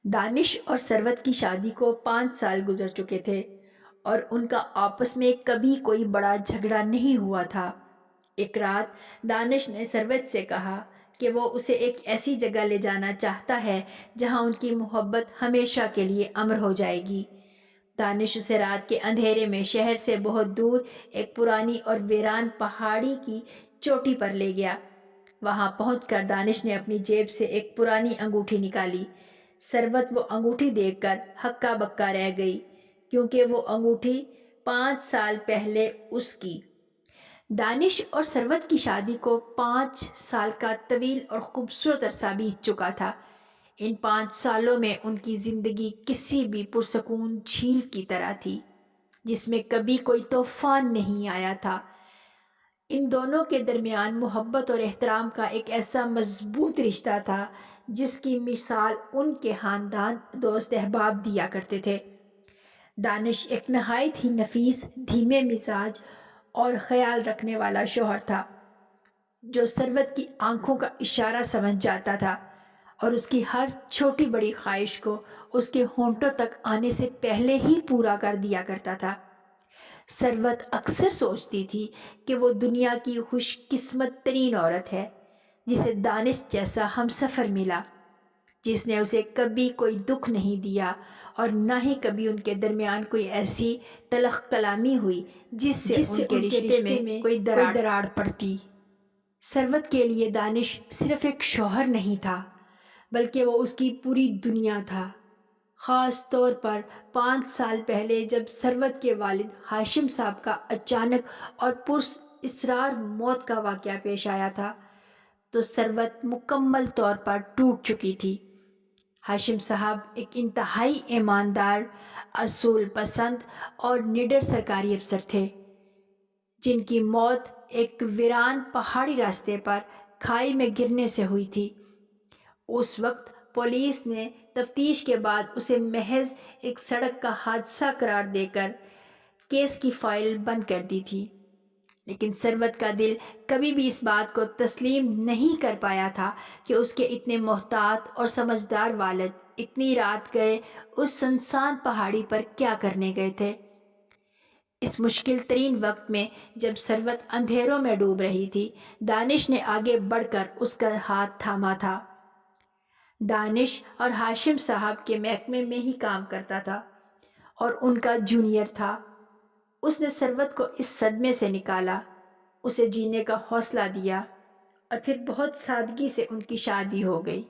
دانش اور ثروت کی شادی کو 5 سال گزر چکے تھے اور ان کا آپس میں کبھی کوئی بڑا جھگڑا نہیں ہوا تھا۔ ایک رات دانش نے ثروت سے کہا کہ وہ اسے ایک ایسی جگہ لے جانا چاہتا ہے جہاں ان کی محبت ہمیشہ کے لیے امر ہو جائے گی۔ دانش اسے رات کے اندھیرے میں شہر سے بہت دور ایک پرانی اور ویران پہاڑی کی چوٹی پر لے گیا۔ وہاں پہنچ کر دانش نے اپنی جیب سے ایک پرانی انگوٹھی نکالی۔ ثروت وہ انگوٹھی دیکھ کر ہکا بکا رہ گئی، کیونکہ وہ انگوٹھی 5 سال پہلے اس کی دانش اور ثروت کی شادی کو 5 سال کا طویل اور خوبصورت عرصہ بیت چکا تھا۔ ان 5 سالوں میں ان کی زندگی کسی بھی پرسکون جھیل کی طرح تھی جس میں کبھی کوئی طوفان نہیں آیا تھا۔ ان دونوں کے درمیان محبت اور احترام کا ایک ایسا مضبوط رشتہ تھا جس کی مثال ان کے خاندان دوست احباب دیا کرتے تھے۔ دانش ایک نہایت ہی نفیس، دھیمے مزاج اور خیال رکھنے والا شوہر تھا جو ثروت کی آنکھوں کا اشارہ سمجھ جاتا تھا اور اس کی ہر چھوٹی بڑی خواہش کو اس کے ہونٹوں تک آنے سے پہلے ہی پورا کر دیا کرتا تھا۔ ثروت اکثر سوچتی تھی کہ وہ دنیا کی خوش قسمت ترین عورت ہے جسے دانش جیسا ہمسفر ملا، جس نے اسے کبھی کوئی دکھ نہیں دیا اور نہ ہی کبھی ان کے درمیان کوئی ایسی تلخ کلامی ہوئی جس سے ان کے رشتے میں کوئی دراڑ پڑتی۔ ثروت کے لیے دانش صرف ایک شوہر نہیں تھا بلکہ وہ اس کی پوری دنیا تھا، خاص طور پر 5 سال پہلے جب ثروت کے والد ہاشم صاحب کا اچانک اور پرس اسرار موت کا واقعہ پیش آیا تھا تو ثروت مکمل طور پر ٹوٹ چکی تھی۔ ہاشم صاحب ایک انتہائی ایماندار، اصول پسند اور نڈر سرکاری افسر تھے جن کی موت ایک ویران پہاڑی راستے پر کھائی میں گرنے سے ہوئی تھی۔ اس وقت پولیس نے تفتیش کے بعد اسے محض ایک سڑک کا حادثہ قرار دے کر کیس کی فائل بند کر دی تھی، لیکن ثروت کا دل کبھی بھی اس بات کو تسلیم نہیں کر پایا تھا کہ اس کے اتنے محتاط اور سمجھدار والد اتنی رات گئے اس سنسان پہاڑی پر کیا کرنے گئے تھے۔ اس مشکل ترین وقت میں جب ثروت اندھیروں میں ڈوب رہی تھی، دانش نے آگے بڑھ کر اس کا ہاتھ تھاما تھا۔ دانش اور ہاشم صاحب کے محکمے میں ہی کام کرتا تھا اور ان کا جونیئر تھا۔ اس نے ثروت کو اس صدمے سے نکالا، اسے جینے کا حوصلہ دیا اور پھر بہت سادگی سے ان کی شادی ہو گئی۔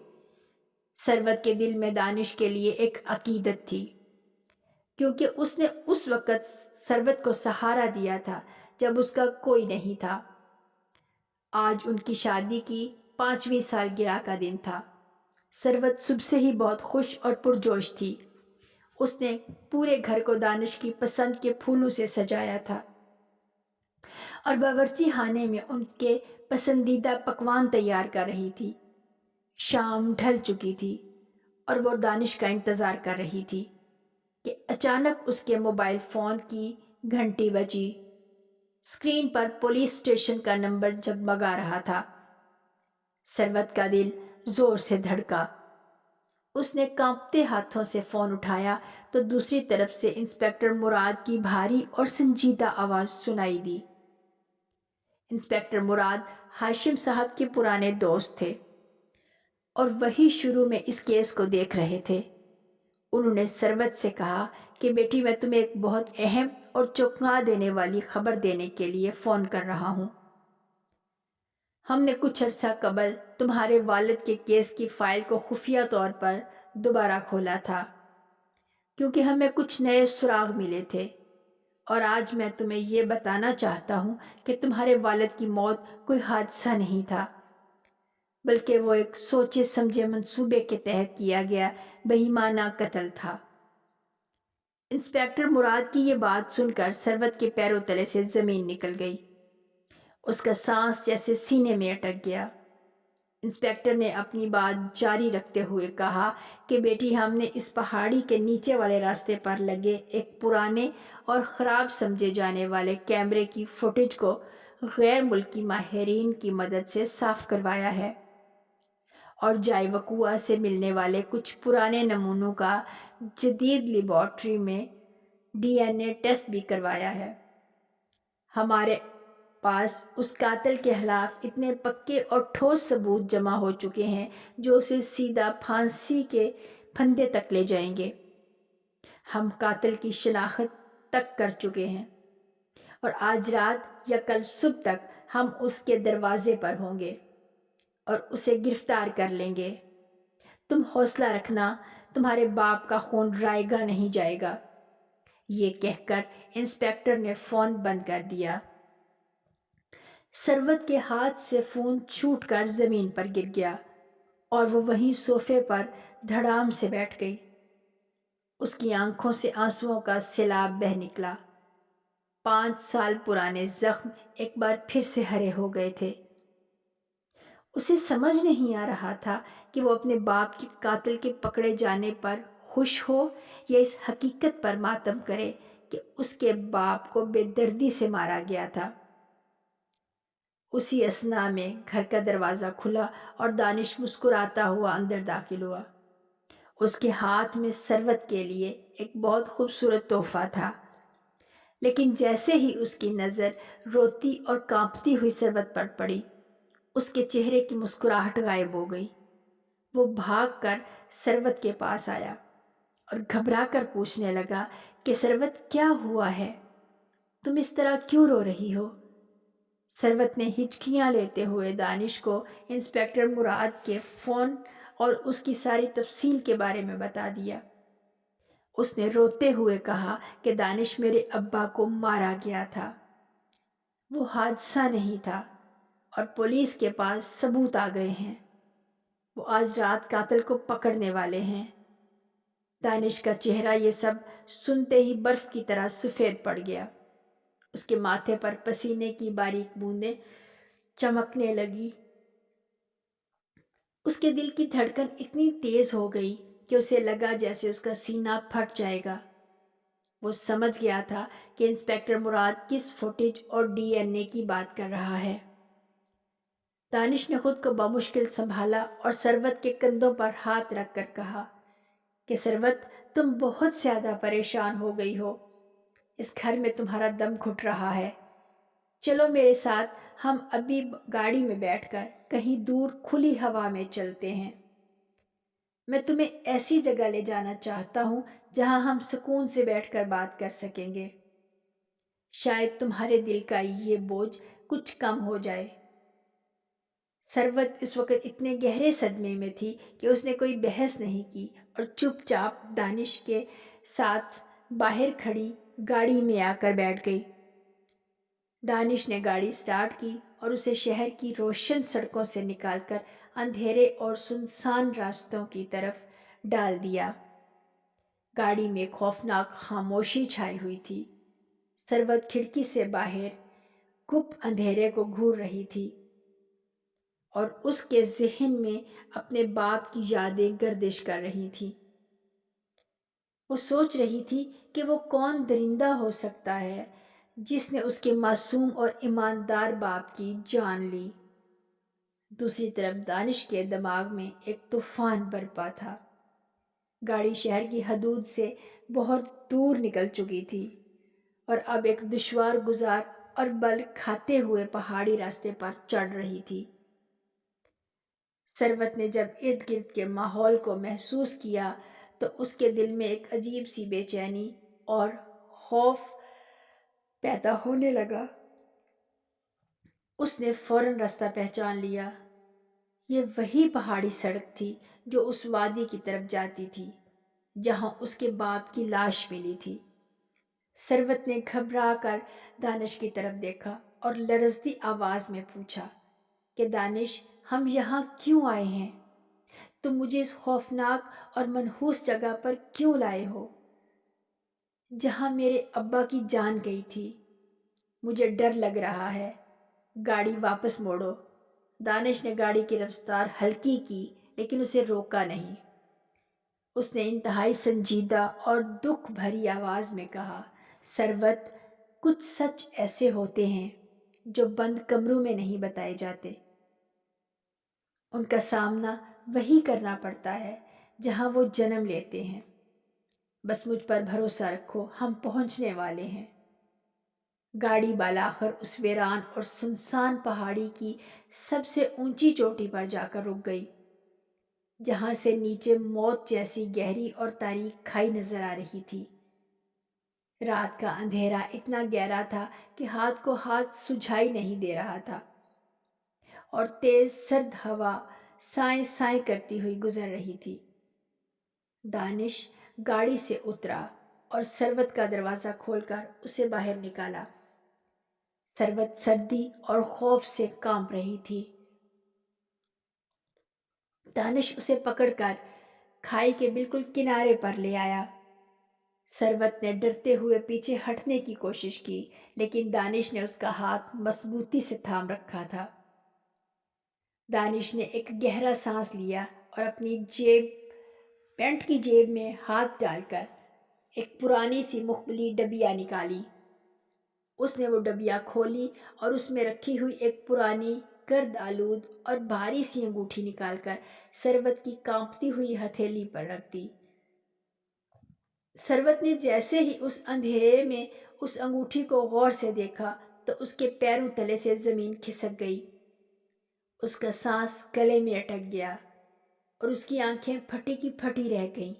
ثروت کے دل میں دانش کے لیے ایک عقیدت تھی، کیونکہ اس نے اس وقت ثروت کو سہارا دیا تھا جب اس کا کوئی نہیں تھا۔ آج ان کی شادی کی 5ویں سالگرہ کا دن تھا۔ ثروت صبح سے ہی بہت خوش اور پرجوش تھی۔ اس نے پورے گھر کو دانش کی پسند کے پھولوں سے سجایا تھا اور باورچی خانے میں ان کے پسندیدہ پکوان تیار کر رہی تھی۔ شام ڈھل چکی تھی اور وہ دانش کا انتظار کر رہی تھی کہ اچانک اس کے موبائل فون کی گھنٹی بجی۔ اسکرین پر پولیس اسٹیشن کا نمبر جگمگا رہا تھا۔ ثروت کا دل زور سے دھڑکا۔ اس نے کانپتے ہاتھوں سے فون اٹھایا تو دوسری طرف سے انسپکٹر مراد کی بھاری اور سنجیدہ آواز سنائی دی۔ انسپکٹر مراد ہاشم صاحب کے پرانے دوست تھے اور وہی شروع میں اس کیس کو دیکھ رہے تھے۔ انہوں نے ثروت سے کہا کہ بیٹی، میں تمہیں ایک بہت اہم اور چونکا دینے والی خبر دینے کے لیے فون کر رہا ہوں۔ ہم نے کچھ عرصہ قبل تمہارے والد کے کیس کی فائل کو خفیہ طور پر دوبارہ کھولا تھا کیونکہ ہمیں کچھ نئے سراغ ملے تھے، اور آج میں تمہیں یہ بتانا چاہتا ہوں کہ تمہارے والد کی موت کوئی حادثہ نہیں تھا بلکہ وہ ایک سوچے سمجھے منصوبے کے تحت کیا گیا بے ایمانہ قتل تھا۔ انسپکٹر مراد کی یہ بات سن کر ثروت کے پیروں تلے سے زمین نکل گئی۔ اس کا سانس جیسے سینے میں اٹک گیا۔ انسپکٹر نے اپنی بات جاری رکھتے ہوئے کہا کہ بیٹی، ہم نے اس پہاڑی کے نیچے والے راستے پر لگے ایک پرانے اور خراب سمجھے جانے والے کیمرے کی فوٹیج کو غیر ملکی ماہرین کی مدد سے صاف کروایا ہے، اور جائے وقوع سے ملنے والے کچھ پرانے نمونوں کا جدید لیبارٹری میں ڈی این اے ٹیسٹ بھی کروایا ہے۔ ہمارے پاس اس قاتل کے خلاف اتنے پکے اور ٹھوس ثبوت جمع ہو چکے ہیں جو اسے سیدھا پھانسی کے پھندے تک لے جائیں گے۔ ہم قاتل کی شناخت تک کر چکے ہیں اور آج رات یا کل صبح تک ہم اس کے دروازے پر ہوں گے اور اسے گرفتار کر لیں گے۔ تم حوصلہ رکھنا، تمہارے باپ کا خون رائے گا نہیں جائے گا۔ یہ کہہ کر انسپکٹر نے فون بند کر دیا۔ ثروت کے ہاتھ سے فون چھوٹ کر زمین پر گر گیا اور وہ وہیں صوفے پر دھڑام سے بیٹھ گئی۔ اس کی آنکھوں سے آنسوؤں کا سیلاب بہہ نکلا۔ 5 سال پرانے زخم ایک بار پھر سے ہرے ہو گئے تھے۔ اسے سمجھ نہیں آ رہا تھا کہ وہ اپنے باپ کے قاتل کے پکڑے جانے پر خوش ہو یا اس حقیقت پر ماتم کرے کہ اس کے باپ کو بے دردی سے مارا گیا تھا۔ اسی اثنا میں گھر کا دروازہ کھلا اور دانش مسکراتا ہوا اندر داخل ہوا۔ اس کے ہاتھ میں ثروت کے لیے ایک بہت خوبصورت تحفہ تھا، لیکن جیسے ہی اس کی نظر روتی اور کانپتی ہوئی ثروت پر پڑی، اس کے چہرے کی مسکراہٹ غائب ہو گئی۔ وہ بھاگ کر ثروت کے پاس آیا اور گھبرا کر پوچھنے لگا کہ ثروت کیا ہوا ہے؟ تم اس طرح کیوں رو رہی ہو؟ ثروت نے ہچکیاں لیتے ہوئے دانش کو انسپکٹر مراد کے فون اور اس کی ساری تفصیل کے بارے میں بتا دیا۔ اس نے روتے ہوئے کہا کہ دانش میرے ابا کو مارا گیا تھا، وہ حادثہ نہیں تھا اور پولیس کے پاس ثبوت آ گئے ہیں۔ وہ آج رات قاتل کو پکڑنے والے ہیں۔ دانش کا چہرہ یہ سب سنتے ہی برف کی طرح سفید پڑ گیا۔ اس کے ماتھے پر پسینے کی باریک بوندیں چمکنے لگی۔ اس کے دل کی دھڑکن اتنی تیز ہو گئی کہ اسے لگا جیسے اس کا سینہ پھٹ جائے گا۔ وہ سمجھ گیا تھا کہ انسپکٹر مراد کس فوٹیج اور ڈی این اے کی بات کر رہا ہے۔ دانش نے خود کو بمشکل سنبھالا اور ثروت کے کندھوں پر ہاتھ رکھ کر کہا کہ ثروت، تم بہت زیادہ پریشان ہو گئی ہو۔ اس گھر میں تمہارا دم گھٹ رہا ہے۔ چلو میرے ساتھ، ہم ابھی گاڑی میں بیٹھ کر کہیں دور کھلی ہوا میں چلتے ہیں۔ میں تمہیں ایسی جگہ لے جانا چاہتا ہوں جہاں ہم سکون سے بیٹھ کر بات کر سکیں گے۔ شاید تمہارے دل کا یہ بوجھ کچھ کم ہو جائے۔ ثروت اس وقت اتنے گہرے صدمے میں تھی کہ اس نے کوئی بحث نہیں کی اور چپ چاپ دانش کے ساتھ باہر کھڑی گاڑی میں آ کر بیٹھ گئی۔ دانش نے گاڑی سٹارٹ کی اور اسے شہر کی روشن سڑکوں سے نکال کر اندھیرے اور سنسان راستوں کی طرف ڈال دیا۔ گاڑی میں خوفناک خاموشی چھائی ہوئی تھی۔ ثروت کھڑکی سے باہر گپ اندھیرے کو گھور رہی تھی اور اس کے ذہن میں اپنے باپ کی یادیں گردش کر رہی تھیں۔ وہ سوچ رہی تھی کہ وہ کون درندہ ہو سکتا ہے جس نے اس کے معصوم اور ایماندار باپ کی جان لی۔ دوسری طرف دانش کے دماغ میں ایک طوفان برپا تھا۔ گاڑی شہر کی حدود سے بہت دور نکل چکی تھی اور اب ایک دشوار گزار اور بل کھاتے ہوئے پہاڑی راستے پر چڑھ رہی تھی۔ ثروت نے جب ارد گرد کے ماحول کو محسوس کیا تو اس کے دل میں ایک عجیب سی بے چینی اور خوف پیدا ہونے لگا۔ اس نے فوراً راستہ پہچان لیا۔ یہ وہی پہاڑی سڑک تھی جو اس وادی کی طرف جاتی تھی جہاں اس کے باپ کی لاش ملی تھی۔ ثروت نے گھبرا کر دانش کی طرف دیکھا اور لرزتی آواز میں پوچھا کہ دانش، ہم یہاں کیوں آئے ہیں؟ تم مجھے اس خوفناک اور منحوس جگہ پر کیوں لائے ہو جہاں میرے ابا کی جان گئی تھی؟ مجھے ڈر لگ رہا ہے۔ گاڑی واپس موڑو۔ دانش نے گاڑی کی رفتار ہلکی کی لیکن اسے روکا نہیں۔ اس نے انتہائی سنجیدہ اور دکھ بھری آواز میں کہا، ثروت، کچھ سچ ایسے ہوتے ہیں جو بند کمروں میں نہیں بتائے جاتے۔ ان کا سامنا وہی کرنا پڑتا ہے جہاں وہ جنم لیتے ہیں۔ بس مجھ پر بھروسہ رکھو، ہم پہنچنے والے ہیں۔ گاڑی بالاخر اس ویران اور سنسان پہاڑی کی سب سے اونچی چوٹی پر جا کر رک گئی، جہاں سے نیچے موت جیسی گہری اور تاریک کھائی نظر آ رہی تھی۔ رات کا اندھیرا اتنا گہرا تھا کہ ہاتھ کو ہاتھ سجھائی نہیں دے رہا تھا، اور تیز سرد ہوا سائیں سائیں کرتی ہوئی گزر رہی تھی۔ دانش گاڑی سے اترا اور ثروت کا دروازہ کھول کر اسے باہر نکالا۔ ثروت سردی اور خوف سے کانپ رہی تھی۔ دانش اسے پکڑ کر کھائی کے بالکل کنارے پر لے آیا۔ ثروت نے ڈرتے ہوئے پیچھے ہٹنے کی کوشش کی، لیکن دانش نے اس کا ہاتھ مضبوطی سے تھام رکھا تھا۔ دانش نے ایک گہرا سانس لیا اور اپنی پینٹ کی جیب میں ہاتھ ڈال کر ایک پرانی سی مخملی ڈبیا نکالی۔ اس نے وہ ڈبیا کھولی اور اس میں رکھی ہوئی ایک پرانی گرد آلود اور بھاری سی انگوٹھی نکال کر ثروت کی کانپتی ہوئی ہتھیلی پر رکھ دی۔ ثروت نے جیسے ہی اس اندھیرے میں اس انگوٹھی کو غور سے دیکھا تو اس کے پیروں تلے سے زمین کھسک گئی۔ اس کا سانس گلے میں اٹک گیا اور اس کی آنکھیں پھٹی کی پھٹی رہ گئیں۔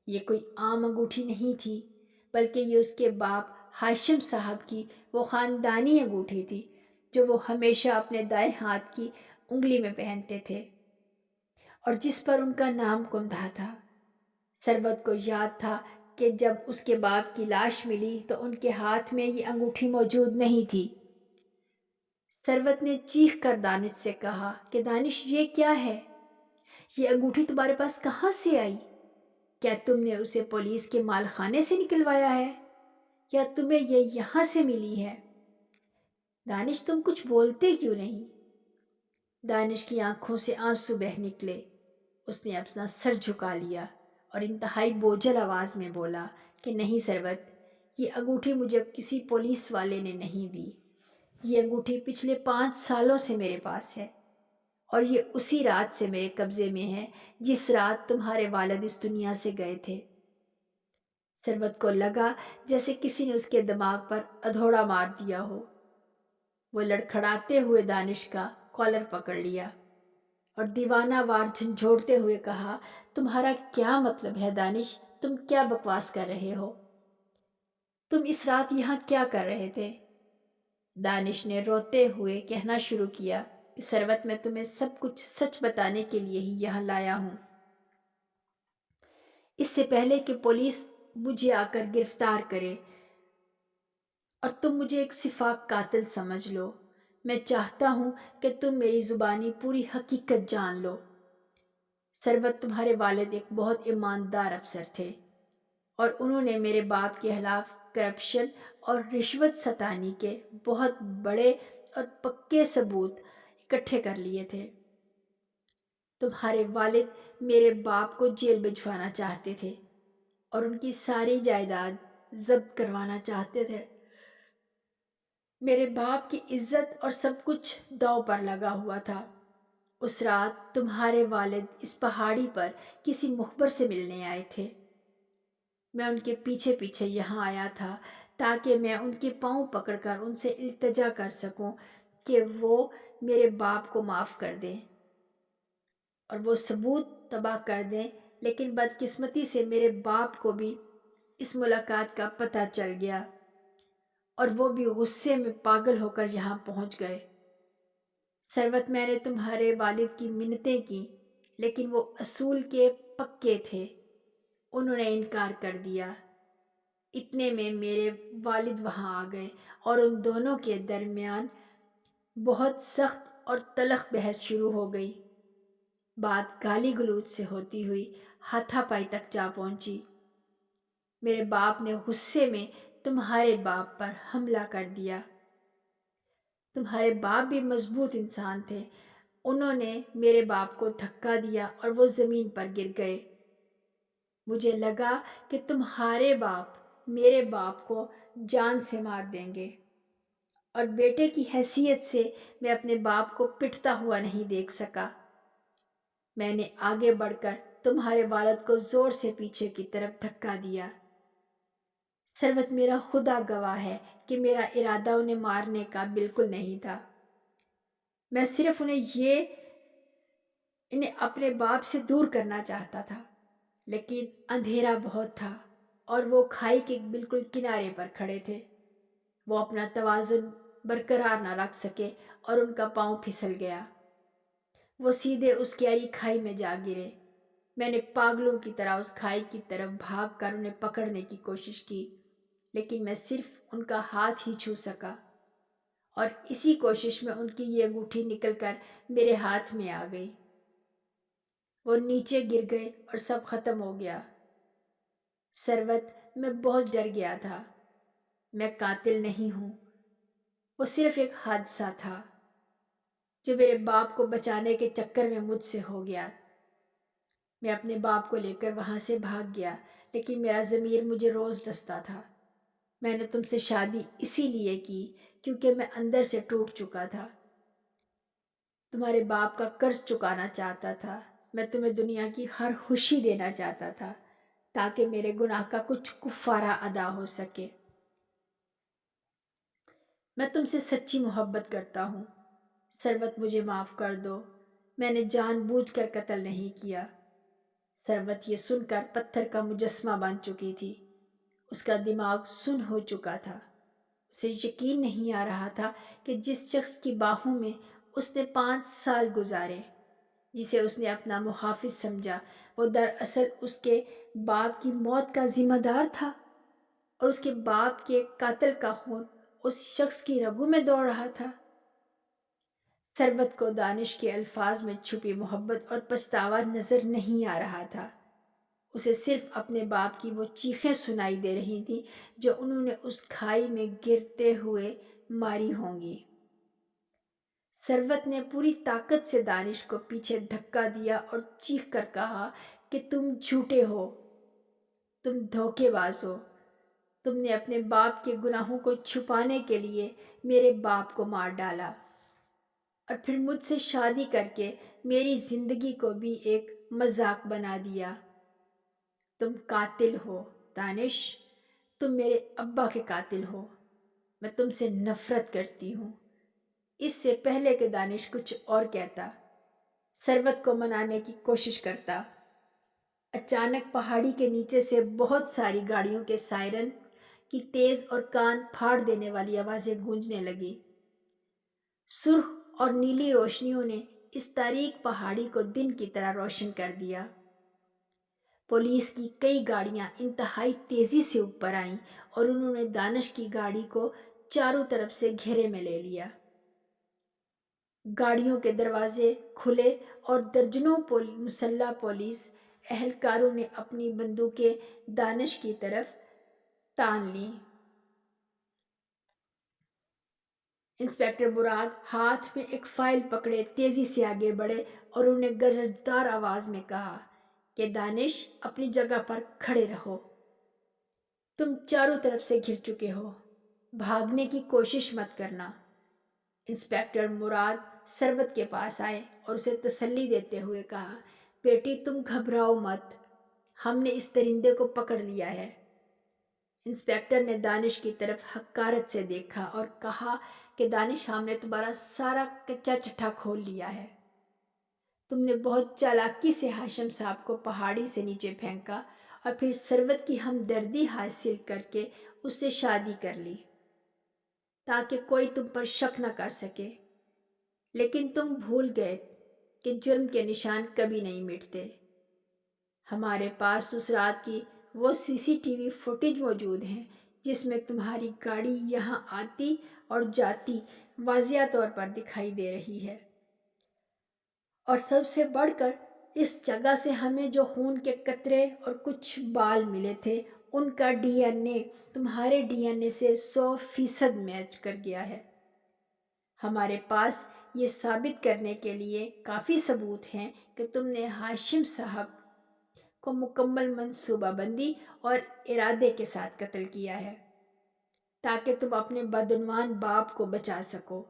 یہ کوئی عام انگوٹھی نہیں تھی، بلکہ یہ اس کے باپ ہاشم صاحب کی وہ خاندانی انگوٹھی تھی جو وہ ہمیشہ اپنے دائیں ہاتھ کی انگلی میں پہنتے تھے اور جس پر ان کا نام کندھا تھا۔ ثروت کو یاد تھا کہ جب اس کے باپ کی لاش ملی تو ان کے ہاتھ میں یہ انگوٹھی موجود نہیں تھی۔ ثروت نے چیخ کر دانش سے کہا کہ دانش، یہ کیا ہے؟ یہ انگوٹھی تمہارے پاس کہاں سے آئی؟ کیا تم نے اسے پولیس کے مال خانے سے نکلوایا ہے یا تمہیں یہ یہاں سے ملی ہے؟ دانش، تم کچھ بولتے کیوں نہیں؟ دانش کی آنکھوں سے آنسو بہہ نکلے۔ اس نے اپنا سر جھکا لیا اور انتہائی بوجھل آواز میں بولا کہ نہیں ثروت، یہ انگوٹھی مجھے کسی پولیس والے نے نہیں دی۔ یہ انگوٹھی پچھلے 5 سالوں سے میرے پاس ہے اور یہ اسی رات سے میرے قبضے میں ہے جس رات تمہارے والد اس دنیا سے گئے تھے۔ ثروت کو لگا جیسے کسی نے اس کے دماغ پر ادھوڑا مار دیا ہو۔ وہ لڑکھڑاتے ہوئے دانش کا کالر پکڑ لیا اور دیوانہ وار جھنجھوڑتے ہوئے کہا، تمہارا کیا مطلب ہے دانش؟ تم کیا بکواس کر رہے ہو؟ تم اس رات یہاں کیا کر رہے تھے؟ دانش نے روتے ہوئے کہنا شروع کیا کہ ثروت، میں تمہیں سب کچھ سچ بتانے کے لیے ہی یہاں لایا ہوں۔ اس سے پہلے کہ پولیس مجھے آ کر گرفتار کرے اور تم مجھے ایک سفاک قاتل سمجھ لو، میں چاہتا ہوں کہ تم میری زبانی پوری حقیقت جان لو۔ ثروت، تمہارے والد ایک بہت ایماندار افسر تھے اور انہوں نے میرے باپ کے خلاف کرپشن اور رشوت ستانی کے بہت بڑے اور پکے ثبوت اکٹھے کر لیے تھے۔ تمہارے والد میرے باپ کو جیل بھجوانا چاہتے تھے اور ان کی ساری جائیداد ضبط کروانا چاہتے تھے۔ میرے باپ کی عزت اور سب کچھ داؤ پر لگا ہوا تھا۔ اس رات تمہارے والد اس پہاڑی پر کسی مخبر سے ملنے آئے تھے۔ میں ان کے پیچھے پیچھے یہاں آیا تھا تاکہ میں ان کے پاؤں پکڑ کر ان سے التجا کر سکوں کہ وہ میرے باپ کو معاف کر دیں اور وہ ثبوت تباہ کر دیں، لیکن بدقسمتی سے میرے باپ کو بھی اس ملاقات کا پتہ چل گیا اور وہ بھی غصے میں پاگل ہو کر یہاں پہنچ گئے۔ ثروت، میں نے تمہارے والد کی منتیں کی لیکن وہ اصول کے پکے تھے، انہوں نے انکار کر دیا۔ اتنے میں میرے والد وہاں آ گئے اور ان دونوں کے درمیان بہت سخت اور تلخ بحث شروع ہو گئی۔ بات گالی گلوچ سے ہوتی ہوئی ہاتھا پائی تک جا پہنچی۔ میرے باپ نے غصے میں تمہارے باپ پر حملہ کر دیا۔ تمہارے باپ بھی مضبوط انسان تھے، انہوں نے میرے باپ کو دھکا دیا اور وہ زمین پر گر گئے۔ مجھے لگا کہ تمہارے باپ میرے باپ کو جان سے مار دیں گے اور بیٹے کی حیثیت سے میں اپنے باپ کو پٹتا ہوا نہیں دیکھ سکا۔ میں نے آگے بڑھ کر تمہارے والد کو زور سے پیچھے کی طرف دھکا دیا۔ ثروت، میرا خدا گواہ ہے کہ میرا ارادہ انہیں مارنے کا بالکل نہیں تھا۔ میں صرف انہیں اپنے باپ سے دور کرنا چاہتا تھا، لیکن اندھیرا بہت تھا اور وہ کھائی کے بالکل کنارے پر کھڑے تھے۔ وہ اپنا توازن برقرار نہ رکھ سکے اور ان کا پاؤں پھسل گیا۔ وہ سیدھے اس گہری کھائی میں جا گرے۔ میں نے پاگلوں کی طرح اس کھائی کی طرف بھاگ کر انہیں پکڑنے کی کوشش کی، لیکن میں صرف ان کا ہاتھ ہی چھو سکا، اور اسی کوشش میں ان کی یہ انگوٹھی نکل کر میرے ہاتھ میں آ گئی۔ وہ نیچے گر گئے اور سب ختم ہو گیا۔ ثروت، میں بہت ڈر گیا تھا۔ میں قاتل نہیں ہوں، وہ صرف ایک حادثہ تھا جو میرے باپ کو بچانے کے چکر میں مجھ سے ہو گیا۔ میں اپنے باپ کو لے کر وہاں سے بھاگ گیا، لیکن میرا ضمیر مجھے روز ڈستا تھا۔ میں نے تم سے شادی اسی لیے کی کیونکہ میں اندر سے ٹوٹ چکا تھا۔ تمہارے باپ کا قرض چکانا چاہتا تھا۔ میں تمہیں دنیا کی ہر خوشی دینا چاہتا تھا تاکہ میرے گناہ کا کچھ کفارہ ادا ہو سکے۔ میں تم سے سچی محبت کرتا ہوں۔ ثروت، مجھے معاف کر دو۔ میں نے جان بوجھ کر قتل نہیں کیا۔ ثروت یہ سن کر پتھر کا مجسمہ بن چکی تھی۔ اس کا دماغ سن ہو چکا تھا۔ اسے یقین نہیں آ رہا تھا کہ جس شخص کی باہوں میں اس نے 5 سال گزارے، جسے اس نے اپنا محافظ سمجھا، وہ دراصل اس کے باپ کی موت کا ذمہ دار تھا، اور اس کے باپ کے قاتل کا خون اس شخص کی رگوں میں دوڑ رہا تھا۔ ثروت کو دانش کے الفاظ میں چھپی محبت اور پچھتاوا نظر نہیں آ رہا تھا۔ اسے صرف اپنے باپ کی وہ چیخیں سنائی دے رہی تھیں جو انہوں نے اس کھائی میں گرتے ہوئے ماری ہوں گی۔ ثروت نے پوری طاقت سے دانش کو پیچھے دھکا دیا اور چیخ کر کہا کہ تم جھوٹے ہو، تم دھوکے باز ہو، تم نے اپنے باپ کے گناہوں کو چھپانے کے لیے میرے باپ کو مار ڈالا، اور پھر مجھ سے شادی کر کے میری زندگی کو بھی ایک مذاق بنا دیا۔ تم قاتل ہو دانش، تم میرے ابا کے قاتل ہو۔ میں تم سے نفرت کرتی ہوں۔ اس سے پہلے کہ دانش کچھ اور کہتا، ثروت کو منانے کی کوشش کرتا، اچانک پہاڑی کے نیچے سے بہت ساری گاڑیوں کے سائرن کی تیز اور کان پھاڑ دینے والی آوازیں گونجنے لگی۔ سرخ اور نیلی روشنیوں نے اس تاریک پہاڑی کو دن کی طرح روشن کر دیا۔ پولیس کی کئی گاڑیاں انتہائی تیزی سے اوپر آئیں اور انہوں نے دانش کی گاڑی کو چاروں طرف سے گھیرے میں لے لیا۔ گاڑیوں کے دروازے کھلے اور درجنوں مسلح پولیس اہلکاروں نے اپنی بندوقیں دانش کی طرف تان لیں۔ انسپکٹر مراد ہاتھ میں ایک فائل پکڑے تیزی سے آگے بڑھے اور انہیں گرجدار آواز میں کہا کہ دانش، اپنی جگہ پر کھڑے رہو۔ تم چاروں طرف سے گھر چکے ہو، بھاگنے کی کوشش مت کرنا۔ انسپکٹر مراد ثروت کے پاس آئے اور اسے تسلی دیتے ہوئے کہا، بیٹی تم گھبراؤ مت، ہم نے اس درندے کو پکڑ لیا ہے۔ انسپکٹر نے دانش کی طرف حقارت سے دیکھا اور کہا کہ دانش، ہم نے تمہارا سارا کچا چٹھا کھول لیا ہے۔ تم نے بہت چالاکی سے ہاشم صاحب کو پہاڑی سے نیچے پھینکا اور پھر ثروت کی ہمدردی حاصل کر کے اس سے شادی کر لی تاکہ کوئی تم پر شک نہ کر سکے، لیکن تم بھول گئے کہ جرم کے نشان کبھی نہیں مٹتے۔ ہمارے پاس اس رات کی وہ CCTV فوٹیج موجود ہیں جس میں تمہاری گاڑی یہاں آتی اور جاتی واضح طور پر دکھائی دے رہی ہے، اور سب سے بڑھ کر اس جگہ سے ہمیں جو خون کے قطرے اور کچھ بال ملے تھے ان کا DNA تمہارے DNA سے 100% میچ کر گیا ہے۔ ہمارے پاس یہ ثابت کرنے کے لیے کافی ثبوت ہیں کہ تم نے ہاشم صاحب کو مکمل منصوبہ بندی اور ارادے کے ساتھ قتل کیا ہے تاکہ تم اپنے بدعنوان باپ کو بچا سکو۔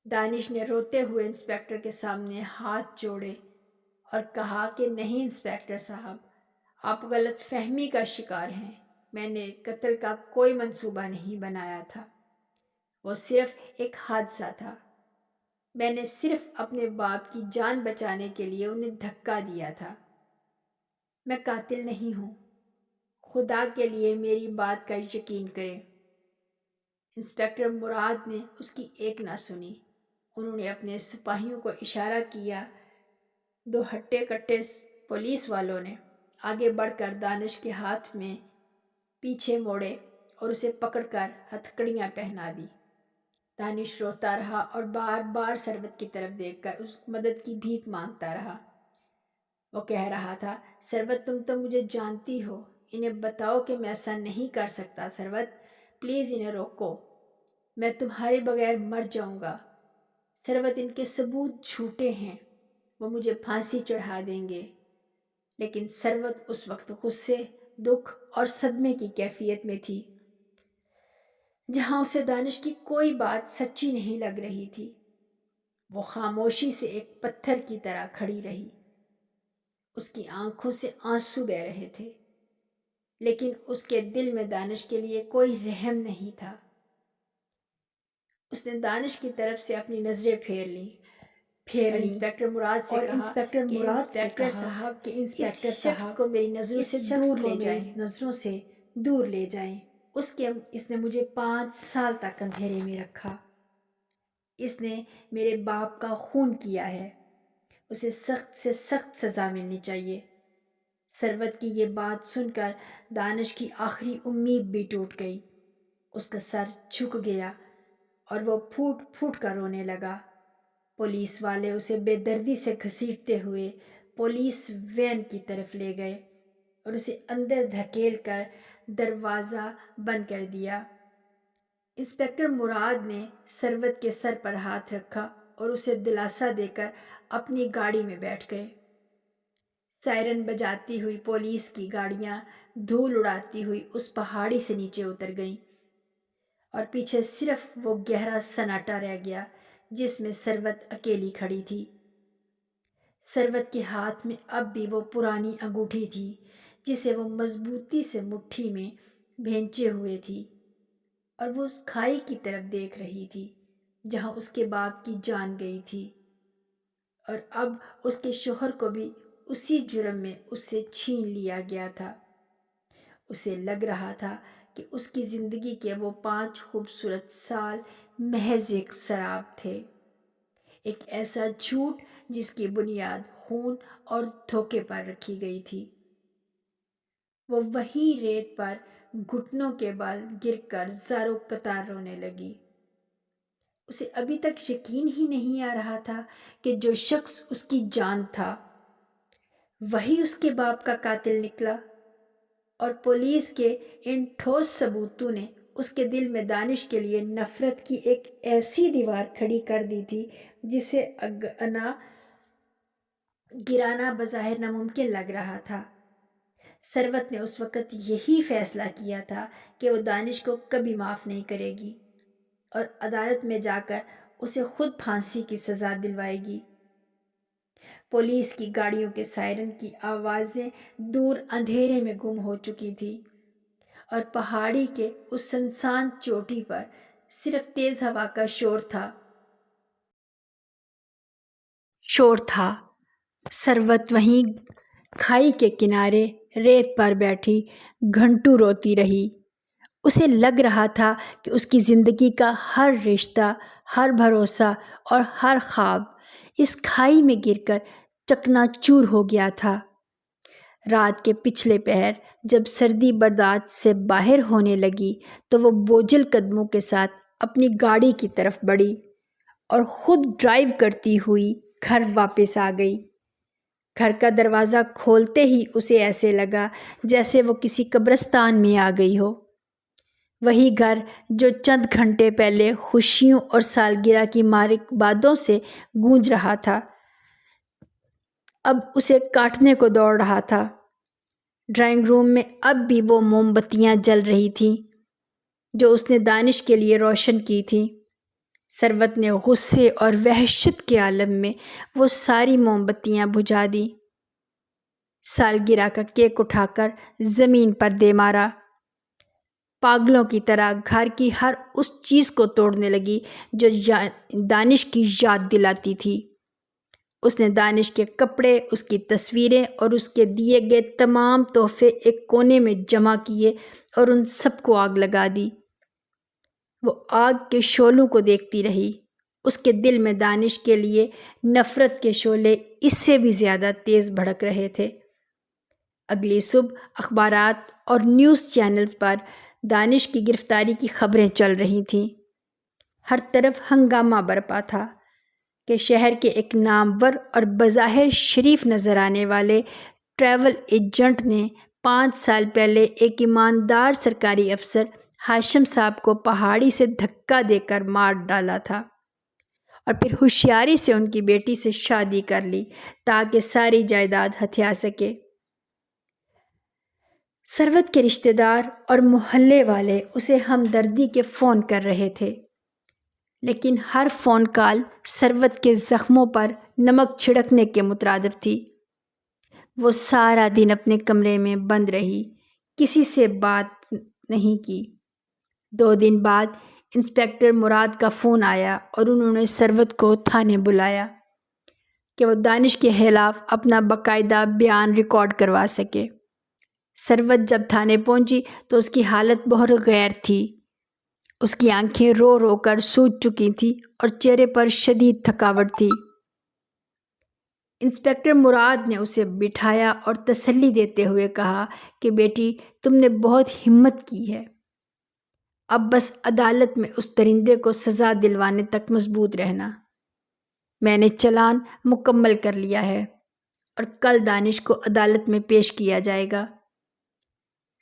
دانش نے روتے ہوئے انسپکٹر کے سامنے ہاتھ جوڑے اور کہا کہ نہیں انسپیکٹر صاحب، آپ غلط فہمی کا شکار ہیں، میں نے قتل کا کوئی منصوبہ نہیں بنایا تھا، وہ صرف ایک حادثہ تھا، میں نے صرف اپنے باپ کی جان بچانے کے لیے انہیں دھکا دیا تھا، میں قاتل نہیں ہوں، خدا کے لیے میری بات کا یقین کریں۔ انسپیکٹر مراد نے اس کی ایک نہ سنی، انہوں نے اپنے سپاہیوں کو اشارہ کیا، دو ہٹے کٹے پولیس والوں نے آگے بڑھ کر دانش کے ہاتھ میں پیچھے موڑے اور اسے پکڑ کر ہتھکڑیاں پہنا دی۔ دانش روتا رہا اور بار بار ثروت کی طرف دیکھ کر اس مدد کی بھیک مانگتا رہا۔ وہ کہہ رہا تھا، ثروت تم تو مجھے جانتی ہو، انہیں بتاؤ کہ میں ایسا نہیں کر سکتا، ثروت پلیز انہیں روکو، میں تمہارے بغیر مر جاؤں گا۔ ثروت ان کے ثبوت جھوٹے ہیں، وہ مجھے پھانسی چڑھا دیں گے۔ لیکن ثروت اس وقت غصے، دکھ اور صدمے کی کیفیت میں تھی، جہاں اسے دانش کی کوئی بات سچی نہیں لگ رہی تھی۔ وہ خاموشی سے ایک پتھر کی طرح کھڑی رہی، اس کی آنکھوں سے آنسو بہہ رہے تھے، لیکن اس کے دل میں دانش کے لیے کوئی رحم نہیں تھا۔ اس نے دانش کی طرف سے اپنی نظریں پھیر لیں انسپیکٹر مراد سے اور کہا انسپیکٹر کہ مراد سے انسپیکٹر کہا صاحب کہ اس انسپیکٹر شخص صاحب کو میری نظروں اس سے شخص دور کو لے میری جائیں۔ نظروں سے دور لے جائیں۔ اس نے مجھے 5 سال تک اندھیرے میں رکھا، اس نے میرے باپ کا خون کیا ہے، اسے سخت سے سخت سزا ملنی چاہیے۔ ثروت کی یہ بات سن کر دانش کی آخری امید بھی ٹوٹ گئی، اس کا سر جھک گیا اور وہ پھوٹ پھوٹ کر رونے لگا۔ پولیس والے اسے بے دردی سے گھسیٹتے ہوئے پولیس وین کی طرف لے گئے اور اسے اندر دھکیل کر دروازہ بند کر دیا۔ انسپیکٹر مراد نے ثروت کے سر پر ہاتھ رکھا اور اسے دلاسا دے کر اپنی گاڑی میں بیٹھ گئے۔ سائرن بجاتی ہوئی پولیس کی گاڑیاں دھول اڑاتی ہوئی اس پہاڑی سے نیچے اتر گئیں اور پیچھے صرف وہ گہرا سناٹا رہ گیا جس میں ثروت اکیلی کھڑی تھی۔ ثروت کے ہاتھ میں اب بھی وہ پرانی انگوٹھی تھی جسے وہ مضبوطی سے مٹھی میں بھینچے ہوئے تھی، اور وہ اس کھائی کی طرف دیکھ رہی تھی جہاں اس کے باپ کی جان گئی تھی، اور اب اس کے شوہر کو بھی اسی جرم میں اس سے چھین لیا گیا تھا۔ اسے لگ رہا تھا کہ اس کی زندگی کے وہ 5 خوبصورت سال محض ایک سراب تھے، ایک ایسا جھوٹ جس کی بنیاد خون اور دھوکے پر رکھی گئی تھی۔ وہ وہیں ریت پر گھٹنوں کے بل گر کر زاروں قطار رونے لگی۔ اسے ابھی تک یقین ہی نہیں آ رہا تھا کہ جو شخص اس کی جان تھا وہی اس کے باپ کا قاتل نکلا، اور پولیس کے ان ٹھوس ثبوتوں نے اس کے دل میں دانش کے لیے نفرت کی ایک ایسی دیوار کھڑی کر دی تھی جسے گرانا بظاہر ناممکن لگ رہا تھا۔ ثروت نے اس وقت یہی فیصلہ کیا تھا کہ وہ دانش کو کبھی معاف نہیں کرے گی اور عدالت میں جا کر اسے خود پھانسی کی سزا دلوائے گی۔ پولیس کی گاڑیوں کے سائرن کی آوازیں دور اندھیرے میں گم ہو چکی تھی، اور پہاڑی کے اس سنسان چوٹی پر صرف تیز ہوا کا شور تھا۔ ثروت وہیں کھائی کے کنارے ریت پر بیٹھی گھنٹوں روتی رہی۔ اسے لگ رہا تھا کہ اس کی زندگی کا ہر رشتہ، ہر بھروسہ اور ہر خواب اس کھائی میں گر کر چکنا چور ہو گیا تھا۔ رات کے پچھلے پہر جب سردی برداشت سے باہر ہونے لگی تو وہ بوجھل قدموں کے ساتھ اپنی گاڑی کی طرف بڑھی اور خود ڈرائیو کرتی ہوئی گھر واپس آ گئی۔ گھر کا دروازہ کھولتے ہی اسے ایسے لگا جیسے وہ کسی قبرستان میں آ گئی ہو۔ وہی گھر جو چند گھنٹے پہلے خوشیوں اور سالگرہ کی مبارکبادوں سے گونج رہا تھا، اب اسے کاٹنے کو دوڑ رہا تھا۔ ڈرائنگ روم میں اب بھی وہ موم بتیاں جل رہی تھیں جو اس نے دانش کے لیے روشن کی تھیں۔ ثروت نے غصے اور وحشت کے عالم میں وہ ساری موم بتیاں بجھا دیں۔ سالگرہ کا کیک اٹھا کر زمین پر دے مارا۔ پاگلوں کی طرح گھر کی ہر اس چیز کو توڑنے لگی جو دانش کی یاد دلاتی تھی۔ اس نے دانش کے کپڑے، اس کی تصویریں اور اس کے دیے گئے تمام تحفے ایک کونے میں جمع کیے اور ان سب کو آگ لگا دی۔ وہ آگ کے شعلوں کو دیکھتی رہی۔ اس کے دل میں دانش کے لیے نفرت کے شعلے اس سے بھی زیادہ تیز بھڑک رہے تھے۔ اگلی صبح اخبارات اور نیوز چینلز پر دانش کی گرفتاری کی خبریں چل رہی تھیں۔ ہر طرف ہنگامہ برپا تھا کہ شہر کے ایک نامور اور بظاہر شریف نظر آنے والے ٹریول ایجنٹ نے 5 سال پہلے ایک ایماندار سرکاری افسر ہاشم صاحب کو پہاڑی سے دھکا دے کر مار ڈالا تھا اور پھر ہوشیاری سے ان کی بیٹی سے شادی کر لی تاکہ ساری جائیداد ہتھیا سکے۔ ثروت کے رشتہ دار اور محلے والے اسے ہمدردی کے فون کر رہے تھے، لیکن ہر فون کال ثروت کے زخموں پر نمک چھڑکنے کے مترادف تھی۔ وہ سارا دن اپنے کمرے میں بند رہی، کسی سے بات نہیں کی۔ 2 دن بعد انسپکٹر مراد کا فون آیا اور انہوں نے ثروت کو تھانے بلایا کہ وہ دانش کے خلاف اپنا باقاعدہ بیان ریکارڈ کروا سکے۔ ثروت جب تھانے پہنچی تو اس کی حالت بہت غیر تھی۔ اس کی آنکھیں رو رو کر سوج چکی تھیں اور چہرے پر شدید تھکاوٹ تھی۔ انسپکٹر مراد نے اسے بٹھایا اور تسلی دیتے ہوئے کہا کہ بیٹی، تم نے بہت ہمت کی ہے۔ اب بس عدالت میں اس درندے کو سزا دلوانے تک مضبوط رہنا۔ میں نے چالان مکمل کر لیا ہے اور کل دانش کو عدالت میں پیش کیا جائے گا۔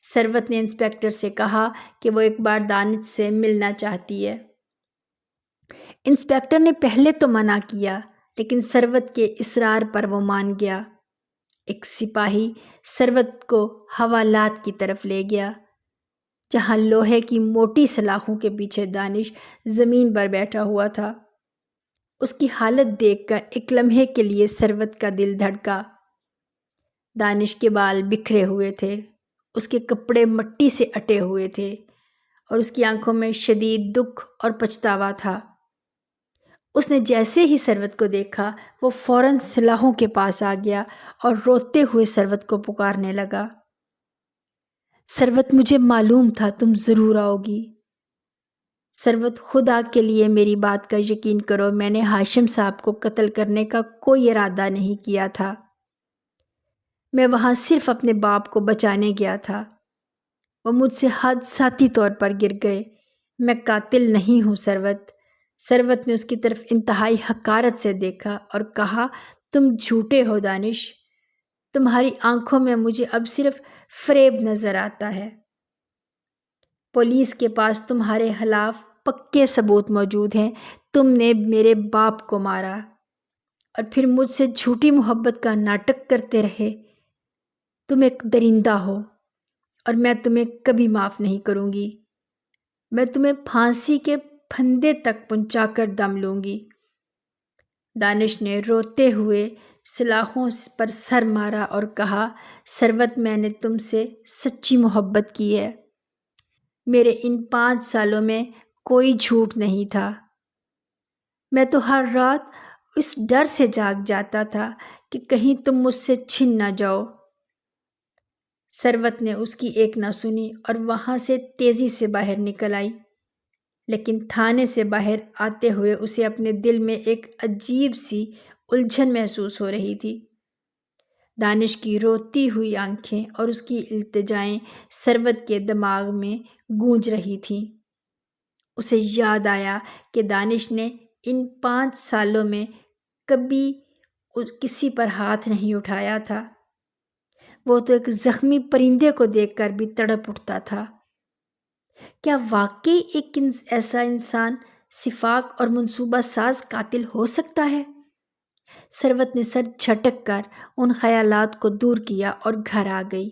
ثروت نے انسپکٹر سے کہا کہ وہ ایک بار دانش سے ملنا چاہتی ہے۔ انسپکٹر نے پہلے تو منع کیا، لیکن ثروت کے اصرار پر وہ مان گیا۔ ایک سپاہی ثروت کو حوالات کی طرف لے گیا، جہاں لوہے کی موٹی سلاخوں کے پیچھے دانش زمین پر بیٹھا ہوا تھا۔ اس کی حالت دیکھ کر ایک لمحے کے لیے ثروت کا دل دھڑکا۔ دانش کے بال بکھرے ہوئے تھے، اس کے کپڑے مٹی سے اٹے ہوئے تھے اور اس کی آنکھوں میں شدید دکھ اور پچھتاوا تھا۔ اس نے جیسے ہی ثروت کو دیکھا، وہ فوراً سلاخوں کے پاس آ گیا اور روتے ہوئے ثروت کو پکارنے لگا۔ ثروت، مجھے معلوم تھا تم ضرور آؤ گی۔ ثروت، خدا کے لیے میری بات کا یقین کرو، میں نے ہاشم صاحب کو قتل کرنے کا کوئی ارادہ نہیں کیا تھا۔ میں وہاں صرف اپنے باپ کو بچانے گیا تھا۔ وہ مجھ سے حادثاتی طور پر گر گئے۔ میں قاتل نہیں ہوں ثروت۔ ثروت نے اس کی طرف انتہائی حقارت سے دیکھا اور کہا، تم جھوٹے ہو دانش، تمہاری آنکھوں میں مجھے اب صرف فریب نظر آتا ہے۔ پولیس کے پاس تمہارے خلاف پکے ثبوت موجود ہیں۔ تم نے میرے باپ کو مارا اور پھر مجھ سے جھوٹی محبت کا ناٹک کرتے رہے۔ تم ایک درندہ ہو اور میں تمہیں کبھی معاف نہیں کروں گی۔ میں تمہیں پھانسی کے پھندے تک پہنچا کر دم لوں گی۔ دانش نے روتے ہوئے سلاخوں پر سر مارا اور کہا، ثروت، میں نے تم سے سچی محبت کی ہے۔ میرے ان 5 سالوں میں کوئی جھوٹ نہیں تھا۔ میں تو ہر رات اس ڈر سے جاگ جاتا تھا کہ کہیں تم مجھ سے چھن نہ جاؤ۔ ثروت نے اس کی ایک نہ سنی اور وہاں سے تیزی سے باہر نکل آئی، لیکن تھانے سے باہر آتے ہوئے اسے اپنے دل میں ایک عجیب سی الجھن محسوس ہو رہی تھی۔ دانش کی روتی ہوئی آنکھیں اور اس کی التجائیں ثروت کے دماغ میں گونج رہی تھیں۔ اسے یاد آیا کہ دانش نے ان 5 سالوں میں کبھی کسی پر ہاتھ نہیں اٹھایا تھا۔ وہ تو ایک زخمی پرندے کو دیکھ کر بھی تڑپ اٹھتا تھا۔ کیا واقعی ایک ایسا انسان سفاک اور منصوبہ ساز قاتل ہو سکتا ہے؟ ثروت نے سر جھٹک کر ان خیالات کو دور کیا اور گھر آ گئی۔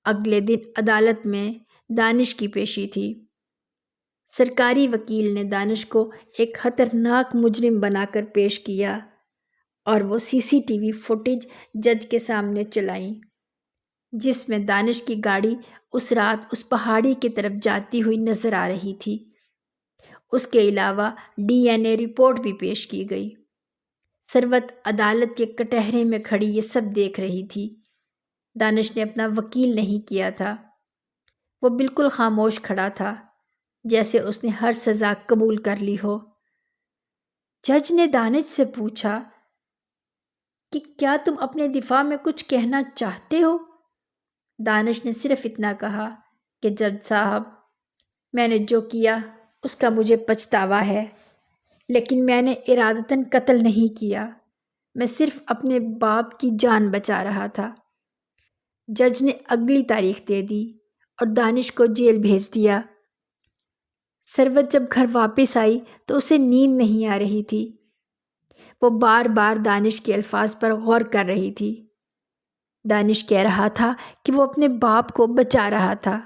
اگلے دن عدالت میں دانش کی پیشی تھی۔ سرکاری وکیل نے دانش کو ایک خطرناک مجرم بنا کر پیش کیا اور وہ CCTV فوٹیج جج کے سامنے چلائیں جس میں دانش کی گاڑی اس رات اس پہاڑی کی طرف جاتی ہوئی نظر آ رہی تھی۔ اس کے علاوہ DNA رپورٹ بھی پیش کی گئی۔ ثروت عدالت کے کٹہرے میں کھڑی یہ سب دیکھ رہی تھی۔ دانش نے اپنا وکیل نہیں کیا تھا۔ وہ بالکل خاموش کھڑا تھا، جیسے اس نے ہر سزا قبول کر لی ہو۔ جج نے دانش سے پوچھا کہ کیا تم اپنے دفاع میں کچھ کہنا چاہتے ہو؟ دانش نے صرف اتنا کہا کہ جج صاحب، میں نے جو کیا اس کا مجھے پچھتاوا ہے، لیکن میں نے ارادتاً قتل نہیں کیا، میں صرف اپنے باپ کی جان بچا رہا تھا۔ جج نے اگلی تاریخ دے دی اور دانش کو جیل بھیج دیا۔ ثروت جب گھر واپس آئی تو اسے نیند نہیں آ رہی تھی۔ وہ بار بار دانش کے الفاظ پر غور کر رہی تھی۔ دانش کہہ رہا تھا کہ وہ اپنے باپ کو بچا رہا تھا۔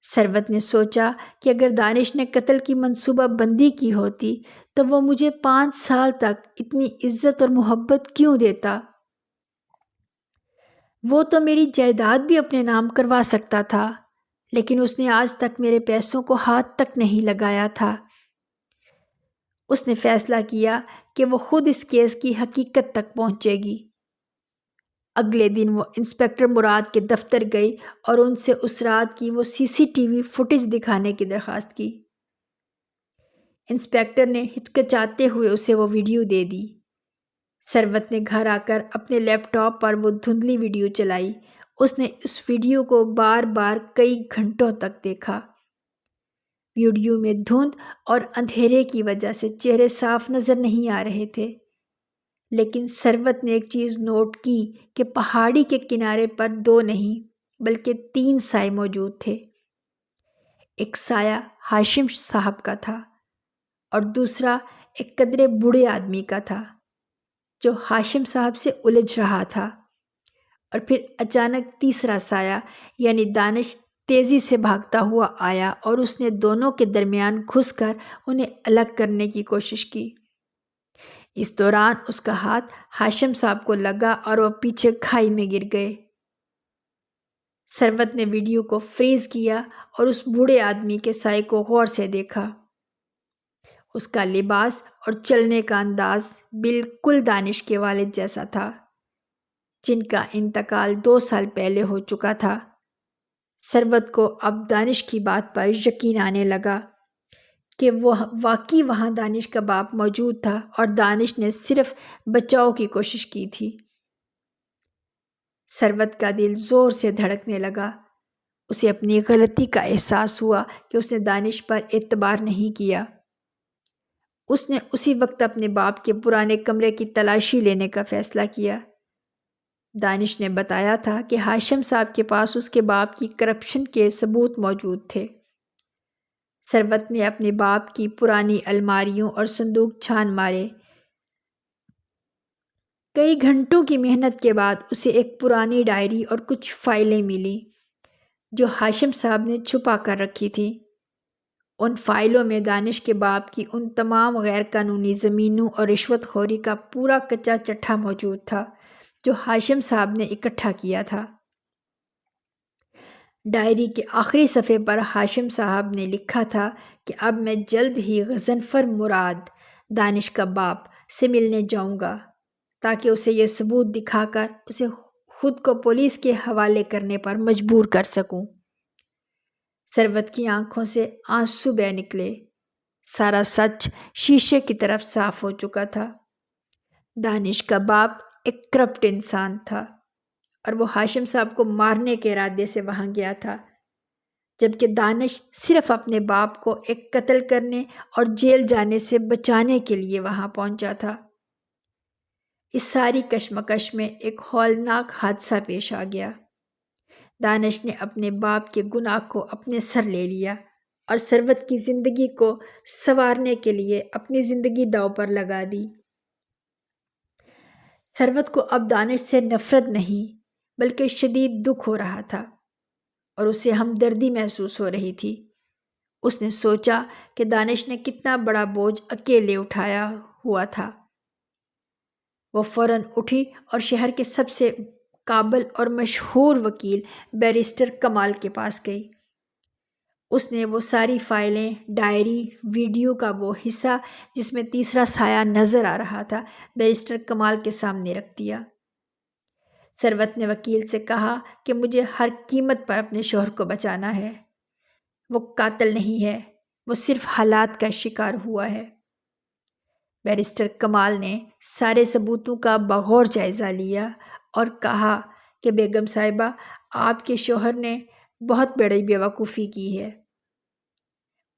ثروت نے سوچا کہ اگر دانش نے قتل کی منصوبہ بندی کی ہوتی تو وہ مجھے 5 سال تک اتنی عزت اور محبت کیوں دیتا؟ وہ تو میری جائیداد بھی اپنے نام کروا سکتا تھا، لیکن اس نے آج تک میرے پیسوں کو ہاتھ تک نہیں لگایا تھا۔ اس نے فیصلہ کیا کہ وہ خود اس کیس کی حقیقت تک پہنچے گی۔ اگلے دن وہ انسپکٹر مراد کے دفتر گئی اور ان سے اس رات کی وہ CCTV فوٹیج دکھانے کی درخواست کی۔ انسپکٹر نے ہچکچاتے ہوئے اسے وہ ویڈیو دے دی۔ ثروت نے گھر آ کر اپنے لیپ ٹاپ پر وہ دھندلی ویڈیو چلائی۔ اس نے اس ویڈیو کو بار بار کئی گھنٹوں تک دیکھا۔ ویڈیو میں دھند اور اندھیرے کی وجہ سے چہرے صاف نظر نہیں آ رہے تھے، لیکن ثروت نے ایک چیز نوٹ کی کہ پہاڑی کے کنارے پر 2 نہیں بلکہ 3 سائے موجود تھے۔ ایک سایہ ہاشم صاحب کا تھا اور دوسرا ایک قدرے بوڑھے آدمی کا تھا جو ہاشم صاحب سے الجھ رہا تھا، اور پھر اچانک تیسرا سایہ یعنی دانش تیزی سے بھاگتا ہوا آیا اور اس نے دونوں کے درمیان گھس کر انہیں الگ کرنے کی کوشش کی۔ اس دوران اس کا ہاتھ ہاشم صاحب کو لگا اور وہ پیچھے کھائی میں گر گئے۔ ثروت نے ویڈیو کو فریز کیا اور اس بوڑھے آدمی کے سائے کو غور سے دیکھا۔ اس کا لباس اور چلنے کا انداز بالکل دانش کے والد جیسا تھا، جن کا انتقال 2 سال پہلے ہو چکا تھا۔ ثروت کو اب دانش کی بات پر یقین آنے لگا کہ وہ واقعی وہاں دانش کا باپ موجود تھا اور دانش نے صرف بچاؤ کی کوشش کی تھی۔ ثروت کا دل زور سے دھڑکنے لگا۔ اسے اپنی غلطی کا احساس ہوا کہ اس نے دانش پر اعتبار نہیں کیا۔ اس نے اسی وقت اپنے باپ کے پرانے کمرے کی تلاشی لینے کا فیصلہ کیا۔ دانش نے بتایا تھا کہ ہاشم صاحب کے پاس اس کے باپ کی کرپشن کے ثبوت موجود تھے۔ ثروت نے اپنے باپ کی پرانی الماریوں اور صندوق چھان مارے۔ کئی گھنٹوں کی محنت کے بعد اسے ایک پرانی ڈائری اور کچھ فائلیں ملیں جو ہاشم صاحب نے چھپا کر رکھی تھیں۔ ان فائلوں میں دانش کے باپ کی ان تمام غیر قانونی زمینوں اور رشوت خوری کا پورا کچا چٹھا موجود تھا جو ہاشم صاحب نے اکٹھا کیا تھا۔ ڈائری کے آخری صفحے پر ہاشم صاحب نے لکھا تھا کہ اب میں جلد ہی غضنفر مراد، دانش کا باپ، سے ملنے جاؤں گا تاکہ اسے یہ ثبوت دکھا کر اسے خود کو پولیس کے حوالے کرنے پر مجبور کر سکوں۔ ثروت کی آنکھوں سے آنسو بہہ نکلے۔ سارا سچ شیشے کی طرف صاف ہو چکا تھا۔ دانش کا باپ ایک کرپٹ انسان تھا اور وہ ہاشم صاحب کو مارنے کے ارادے سے وہاں گیا تھا، جبکہ دانش صرف اپنے باپ کو ایک قتل کرنے اور جیل جانے سے بچانے کے لیے وہاں پہنچا تھا۔ اس ساری کشمکش میں ایک ہولناک حادثہ پیش آ گیا۔ دانش نے اپنے باپ کے گناہ کو اپنے سر لے لیا اور ثروت کی زندگی کو سنوارنے کے لیے اپنی زندگی داؤ پر لگا دی۔ ثروت کو اب دانش سے نفرت نہیں بلکہ شدید دکھ ہو رہا تھا اور اسے ہمدردی محسوس ہو رہی تھی۔ اس نے سوچا کہ دانش نے کتنا بڑا بوجھ اکیلے اٹھایا ہوا تھا۔ وہ فوراً اٹھی اور شہر کے سب سے قابل اور مشہور وکیل بیرسٹر کمال کے پاس گئی۔ اس نے وہ ساری فائلیں، ڈائری، ویڈیو کا وہ حصہ جس میں تیسرا سایہ نظر آ رہا تھا، بیرسٹر کمال کے سامنے رکھ دیا۔ ثروت نے وکیل سے کہا کہ مجھے ہر قیمت پر اپنے شوہر کو بچانا ہے۔ وہ قاتل نہیں ہے، وہ صرف حالات کا شکار ہوا ہے۔ بیرسٹر کمال نے سارے ثبوتوں کا بغور جائزہ لیا اور کہا کہ بیگم صاحبہ، آپ کے شوہر نے بہت بڑی بیوقوفی کی ہے۔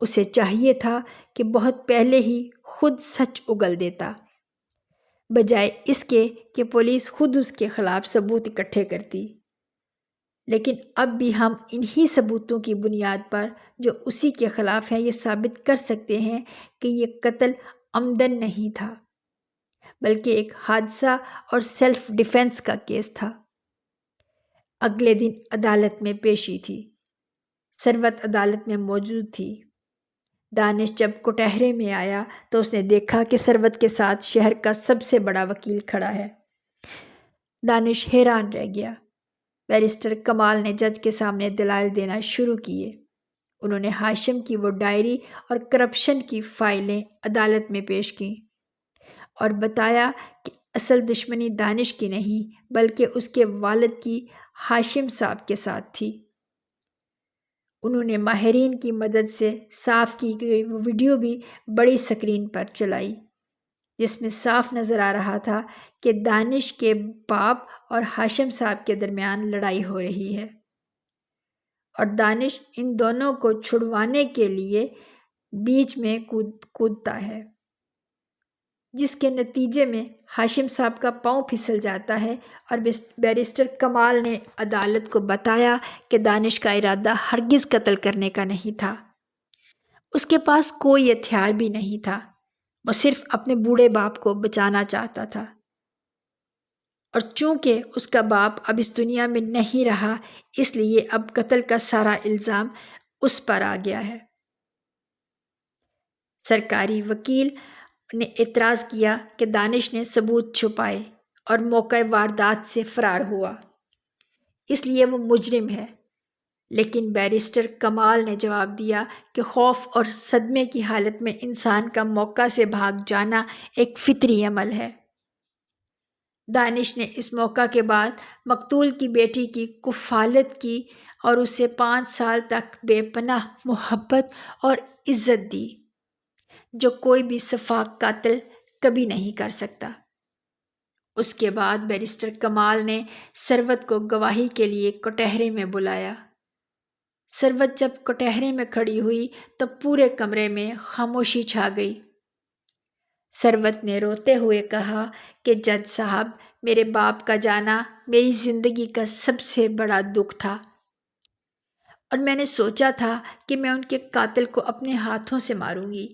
اسے چاہیے تھا کہ بہت پہلے ہی خود سچ اگل دیتا، بجائے اس کے کہ پولیس خود اس کے خلاف ثبوت اکٹھے کرتی۔ لیکن اب بھی ہم انہی ثبوتوں کی بنیاد پر جو اسی کے خلاف ہیں یہ ثابت کر سکتے ہیں کہ یہ قتل عمدن نہیں تھا، بلکہ ایک حادثہ اور سیلف ڈیفنس کا کیس تھا۔ اگلے دن عدالت میں پیشی تھی۔ ثروت عدالت میں موجود تھی۔ دانش جب کٹہرے میں آیا تو اس نے دیکھا کہ ثروت کے ساتھ شہر کا سب سے بڑا وکیل کھڑا ہے۔ دانش حیران رہ گیا۔ بیرسٹر کمال نے جج کے سامنے دلائل دینا شروع کیے۔ انہوں نے ہاشم کی وہ ڈائری اور کرپشن کی فائلیں عدالت میں پیش کیں اور بتایا کہ اصل دشمنی دانش کی نہیں بلکہ اس کے والد کی ہاشم صاحب کے ساتھ تھی۔ انہوں نے ماہرین کی مدد سے صاف کی گئی وہ ویڈیو بھی بڑی سکرین پر چلائی، جس میں صاف نظر آ رہا تھا کہ دانش کے باپ اور ہاشم صاحب کے درمیان لڑائی ہو رہی ہے، اور دانش ان دونوں کو چھڑوانے کے لیے بیچ میں کودتا ہے، جس کے نتیجے میں ہاشم صاحب کا پاؤں پھسل جاتا ہے۔ اور بیرسٹر کمال نے عدالت کو بتایا کہ دانش کا ارادہ ہرگز قتل کرنے کا نہیں تھا۔ اس کے پاس کوئی ہتھیار بھی نہیں تھا، وہ صرف اپنے بوڑھے باپ کو بچانا چاہتا تھا، اور چونکہ اس کا باپ اب اس دنیا میں نہیں رہا اس لیے اب قتل کا سارا الزام اس پر آ گیا ہے۔ سرکاری وکیل نے اعتراض کیا کہ دانش نے ثبوت چھپائے اور موقع واردات سے فرار ہوا، اس لیے وہ مجرم ہے۔ لیکن بیرسٹر کمال نے جواب دیا کہ خوف اور صدمے کی حالت میں انسان کا موقع سے بھاگ جانا ایک فطری عمل ہے۔ دانش نے اس موقع کے بعد مقتول کی بیٹی کی کفالت کی اور اسے 5 سال تک بے پناہ محبت اور عزت دی، جو کوئی بھی شفاق قاتل کبھی نہیں کر سکتا۔ اس کے بعد بیرسٹر کمال نے ثروت کو گواہی کے لیے کٹہرے میں بلایا۔ ثروت جب کٹہرے میں کھڑی ہوئی تو پورے کمرے میں خاموشی چھا گئی۔ ثروت نے روتے ہوئے کہا کہ جج صاحب، میرے باپ کا جانا میری زندگی کا سب سے بڑا دکھ تھا، اور میں نے سوچا تھا کہ میں ان کے قاتل کو اپنے ہاتھوں سے ماروں گی،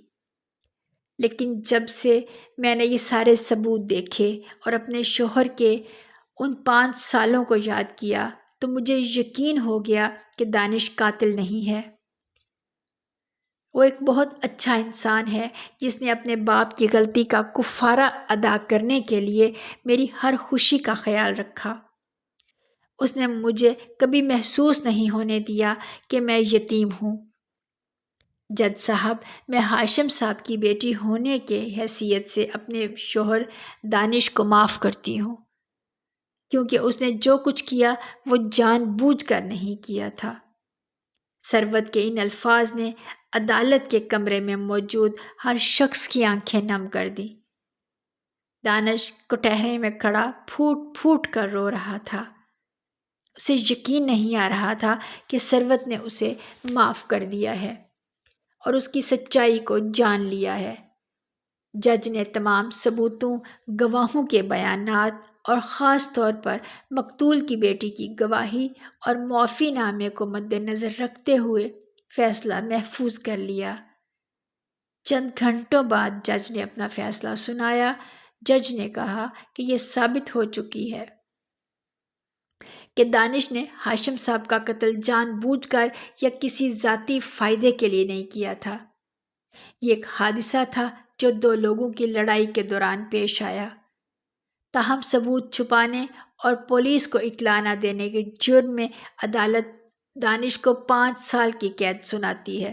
لیکن جب سے میں نے یہ سارے ثبوت دیکھے اور اپنے شوہر کے ان 5 سالوں کو یاد کیا تو مجھے یقین ہو گیا کہ دانش قاتل نہیں ہے۔ وہ ایک بہت اچھا انسان ہے جس نے اپنے باپ کی غلطی کا کفارہ ادا کرنے کے لیے میری ہر خوشی کا خیال رکھا۔ اس نے مجھے کبھی محسوس نہیں ہونے دیا کہ میں یتیم ہوں۔ جج صاحب، میں ہاشم صاحب کی بیٹی ہونے کے حیثیت سے اپنے شوہر دانش کو معاف کرتی ہوں، کیونکہ اس نے جو کچھ کیا وہ جان بوجھ کر نہیں کیا تھا۔ ثروت کے ان الفاظ نے عدالت کے کمرے میں موجود ہر شخص کی آنکھیں نم کر دیں۔ دانش کٹہرے میں کھڑا پھوٹ پھوٹ کر رو رہا تھا۔ اسے یقین نہیں آ رہا تھا کہ ثروت نے اسے معاف کر دیا ہے اور اس کی سچائی کو جان لیا ہے۔ جج نے تمام ثبوتوں، گواہوں کے بیانات اور خاص طور پر مقتول کی بیٹی کی گواہی اور معافی نامے کو مد نظر رکھتے ہوئے فیصلہ محفوظ کر لیا۔ چند گھنٹوں بعد جج نے اپنا فیصلہ سنایا۔ جج نے کہا کہ یہ ثابت ہو چکی ہے کہ دانش نے ہاشم صاحب کا قتل جان بوجھ کر یا کسی ذاتی فائدے کے لیے نہیں کیا تھا۔ یہ ایک حادثہ تھا جو 2 لوگوں کی لڑائی کے دوران پیش آیا۔ تاہم ثبوت چھپانے اور پولیس کو اطلاع نہ دینے کے جرم میں عدالت دانش کو 5 سال کی قید سناتی ہے،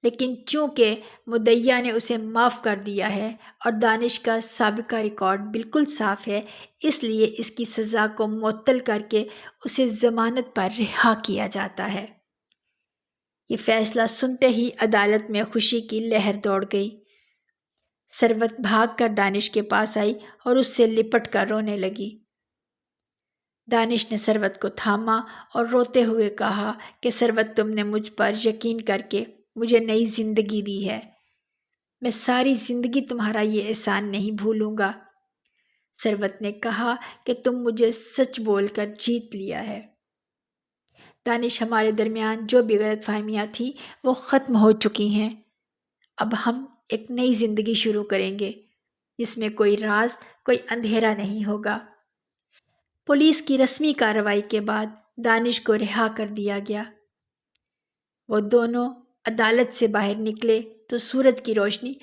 لیکن چونکہ مدعیہ نے اسے معاف کر دیا ہے اور دانش کا سابقہ ریکارڈ بالکل صاف ہے، اس لیے اس کی سزا کو معطل کر کے اسے ضمانت پر رہا کیا جاتا ہے۔ یہ فیصلہ سنتے ہی عدالت میں خوشی کی لہر دوڑ گئی۔ ثروت بھاگ کر دانش کے پاس آئی اور اس سے لپٹ کر رونے لگی۔ دانش نے ثروت کو تھاما اور روتے ہوئے کہا کہ ثروت، تم نے مجھ پر یقین کر کے مجھے نئی زندگی دی ہے۔ میں ساری زندگی تمہارا یہ احسان نہیں بھولوں گا۔ ثروت نے کہا کہ تم مجھے سچ بول کر جیت لیا ہے۔ دانش، ہمارے درمیان جو بھی غلط فہمیاں تھیں وہ ختم ہو چکی ہیں۔ اب ہم ایک نئی زندگی شروع کریں گے جس میں کوئی راز، کوئی اندھیرا نہیں ہوگا۔ پولیس کی رسمی کارروائی کے بعد دانش کو رہا کر دیا گیا۔ وہ دونوں عدالت سے باہر نکلے تو سورج کی روشنی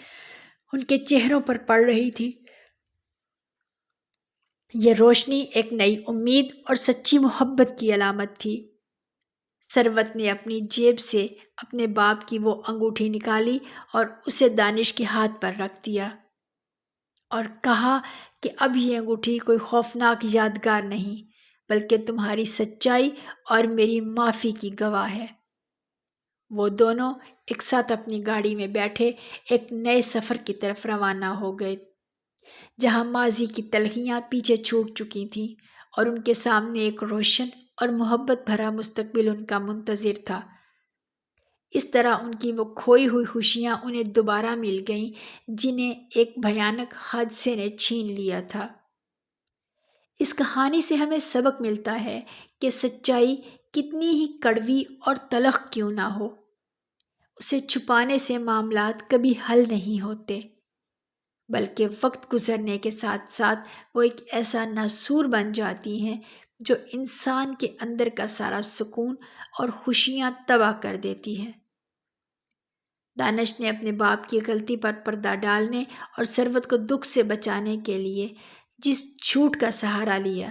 ان کے چہروں پر پڑ رہی تھی۔ یہ روشنی ایک نئی امید اور سچی محبت کی علامت تھی۔ ثروت نے اپنی جیب سے اپنے باپ کی وہ انگوٹھی نکالی اور اسے دانش کے ہاتھ پر رکھ دیا اور کہا کہ اب یہ انگوٹھی کوئی خوفناک یادگار نہیں، بلکہ تمہاری سچائی اور میری معافی کی گواہ ہے۔ وہ دونوں ایک ساتھ اپنی گاڑی میں بیٹھے ایک نئے سفر کی طرف روانہ ہو گئے، جہاں ماضی کی تلخیاں پیچھے چھوٹ چکی تھیں اور ان کے سامنے ایک روشن اور محبت بھرا مستقبل ان کا منتظر تھا۔ اس طرح ان کی وہ کھوئی ہوئی خوشیاں انہیں دوبارہ مل گئیں جنہیں ایک بھیانک حادثے نے چھین لیا تھا۔ اس کہانی سے ہمیں سبق ملتا ہے کہ سچائی کتنی ہی کڑوی اور تلخ کیوں نہ ہو، اسے چھپانے سے معاملات کبھی حل نہیں ہوتے، بلکہ وقت گزرنے کے ساتھ ساتھ وہ ایک ایسا ناسور بن جاتی ہیں جو انسان کے اندر کا سارا سکون اور خوشیاں تباہ کر دیتی ہے۔ دانش نے اپنے باپ کی غلطی پر پردہ ڈالنے اور ثروت کو دکھ سے بچانے کے لیے جس جھوٹ کا سہارا لیا،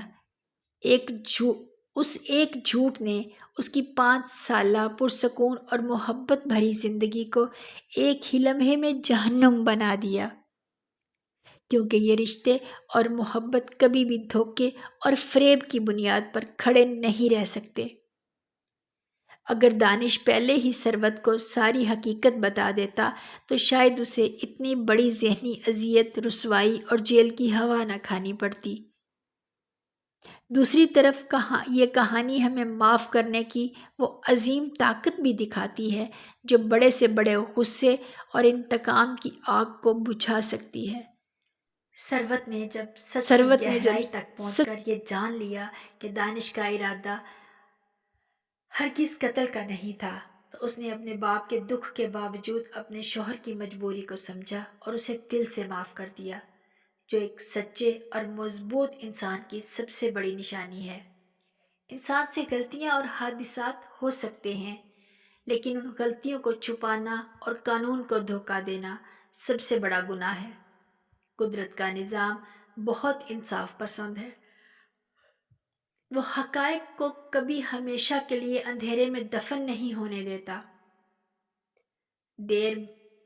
اس ایک جھوٹ نے اس کی 5 سالہ پرسکون اور محبت بھری زندگی کو ایک ہی لمحے میں جہنم بنا دیا، کیونکہ یہ رشتے اور محبت کبھی بھی دھوکے اور فریب کی بنیاد پر کھڑے نہیں رہ سکتے۔ اگر دانش پہلے ہی ثروت کو ساری حقیقت بتا دیتا تو شاید اسے اتنی بڑی ذہنی اذیت، رسوائی اور جیل کی ہوا نہ کھانی پڑتی۔ دوسری طرف یہ کہانی ہمیں معاف کرنے کی وہ عظیم طاقت بھی دکھاتی ہے جو بڑے سے بڑے غصے اور انتقام کی آگ کو بجھا سکتی ہے۔ ثروت نے جب سچ کی گہرائی تک پہنچ کر یہ جان لیا کہ دانش کا ارادہ ہرگز قتل کا نہیں تھا، تو اس نے اپنے باپ کے دکھ کے باوجود اپنے شوہر کی مجبوری کو سمجھا اور اسے دل سے معاف کر دیا، جو ایک سچے اور مضبوط انسان کی سب سے بڑی نشانی ہے۔ انسان سے غلطیاں اور حادثات ہو سکتے ہیں، لیکن ان غلطیوں کو چھپانا اور قانون کو دھوکہ دینا سب سے بڑا گناہ ہے۔ قدرت کا نظام بہت انصاف پسند ہے۔ وہ حقائق کو کبھی ہمیشہ کے لیے اندھیرے میں دفن نہیں ہونے دیتا۔ دیر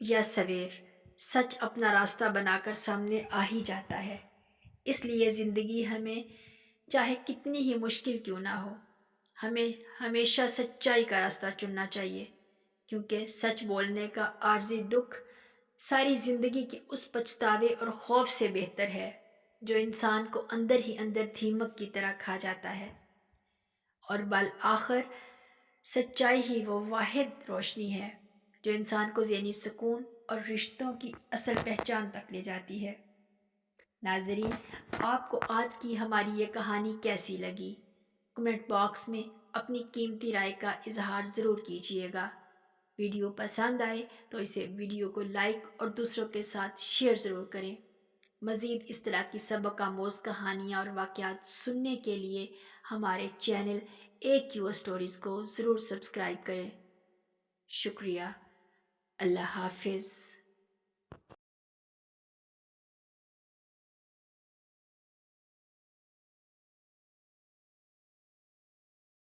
یا سویر سچ اپنا راستہ بنا کر سامنے آ ہی جاتا ہے۔ اس لیے زندگی ہمیں چاہے کتنی ہی مشکل کیوں نہ ہو، ہمیں ہمیشہ سچائی کا راستہ چننا چاہیے، کیونکہ سچ بولنے کا عارضی دکھ ساری زندگی کے اس پچھتاوے اور خوف سے بہتر ہے جو انسان کو اندر ہی اندر دیمک کی طرح کھا جاتا ہے۔ اور بالآخر سچائی ہی وہ واحد روشنی ہے جو انسان کو ذہنی سکون اور رشتوں کی اصل پہچان تک لے جاتی ہے۔ ناظرین، آپ کو آج کی ہماری یہ کہانی کیسی لگی؟ کمنٹ باکس میں اپنی قیمتی رائے کا اظہار ضرور کیجیے گا۔ ویڈیو پسند آئے تو اسے ویڈیو کو لائک اور دوسروں کے ساتھ شیئر ضرور کریں۔ مزید اس طرح کی سبق آموز کہانیاں اور واقعات سننے کے لیے ہمارے چینل AQ اسٹوریز کو ضرور سبسکرائب کریں۔ شکریہ۔ اللہ حافظ۔